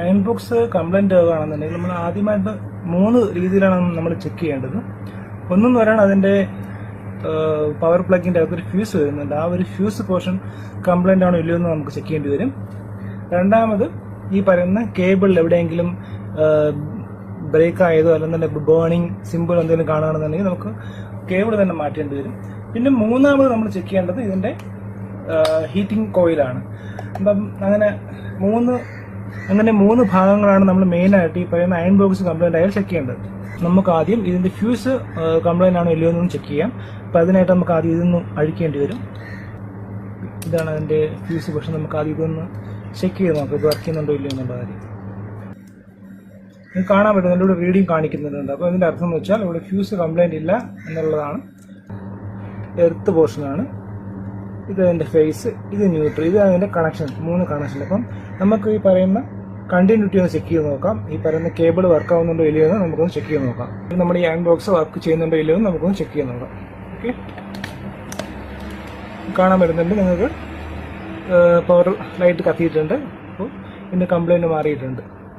Iron box complaint ആവുകയാണെന്നുണ്ടെങ്കിൽ നമ്മൾ ആദ്യമായിട്ട് 3 രീതിയിലാണ് നമ്മൾ ചെക്ക് ചെയ്യേണ്ടത്. ഒന്നെന്ന് പറയുന്നത് അതിന്റെ പവർ പ്ലഗിന്റെ അകത്തൊരു ഫ്യൂസ് വരുന്നുണ്ട്. ആ ഒരു ഫ്യൂസ് പോർഷൻ കംപ്ലൈന്റ് ആണോ ഇല്ലയോ എന്ന് നമുക്ക് ചെക്ക് ചെയ്യേണ്ടി വരും. രണ്ടാമത് ഈ പറയുന്ന കേബിളിൽ എവിടെയെങ്കിലും ബ്രേക്ക് ആയതോ അല്ലെന്നുണ്ടെങ്കിൽ ബേണിംഗ് സിമ്പിൾ എന്തെങ്കിലും കാണുകയാണെന്നുണ്ടെങ്കിൽ നമുക്ക് കേബിൾ തന്നെ മാറ്റേണ്ടി വരും. പിന്നെ മൂന്നാമത് നമ്മൾ ചെക്ക് ചെയ്യേണ്ടത് ഇതിന്റെ ഹീറ്റിംഗ് കോയിലാണ്. അപ്പം അങ്ങനെ മൂന്ന് ഭാഗങ്ങളാണ് നമ്മൾ മെയിനായിട്ട് ഈ പറയുന്ന അയൺ ബോക്സ് കംപ്ലൈന്റ് ആയാൽ ചെക്ക് ചെയ്യേണ്ടത്. നമുക്ക് ആദ്യം ഇതിന്റെ ഫ്യൂസ് കംപ്ലൈന്റ് ആണോ ഇല്ലയോ എന്നും ചെക്ക് ചെയ്യാം. അപ്പം അതിനായിട്ട് നമുക്ക് ആദ്യം ഇതൊന്ന് അഴിക്കേണ്ടി വരും. ഇതാണ് അതിന്റെ ഫ്യൂസ്. പക്ഷെ നമുക്ക് ആദ്യം ഇതൊന്ന് ചെക്ക് ചെയ്ത് നോക്കാം, ഇത് വർക്ക് ചെയ്യുന്നുണ്ടോ ഇല്ലയോ എന്നുള്ള കാര്യം. ഇത് കാണാൻ പറ്റും, ഇതിലൂടെ റീഡിങ് കാണിക്കുന്നുണ്ട്. അപ്പോൾ ഇതിന്റെ അർത്ഥം എന്ന് വെച്ചാൽ ഇവിടെ ഫ്യൂസ് കംപ്ലൈന്റ് ഇല്ല എന്നുള്ളതാണ്. എർത്ത് പോർഷനാണ് ഇത്, അതിന്റെ ഫേസ്, ഇത് ന്യൂട്രൽ, ഇത് അതിന്റെ കണക്ഷൻ, 3 കണക്ഷൻ. അപ്പം നമുക്ക് ഈ പറയുന്ന കണ്ടിന്യൂറ്റി ഒന്ന് ചെക്ക് ചെയ്ത് നോക്കാം. ഈ പറയുന്ന കേബിൾ വർക്ക് ആവുന്നുണ്ടോ ഇല്ലയോ എന്ന് നമുക്കൊന്ന് ചെക്ക് ചെയ്ത് നോക്കാം. നമ്മുടെ ഈ അയൺ ബോക്സ് വർക്ക് ചെയ്യുന്നുണ്ടോ ഇല്ലയോ എന്ന് നമുക്കൊന്ന് ചെക്ക് ചെയ്ത് നോക്കാം. ഓക്കെ, കാണാൻ പറ്റുന്നുണ്ട് നിങ്ങൾക്ക് പവർ ലൈറ്റ് കത്തിയിട്ടുണ്ട്. അപ്പോൾ ഇതിന്റെ കംപ്ലൈന്റ് മാറിയിട്ടുണ്ട്.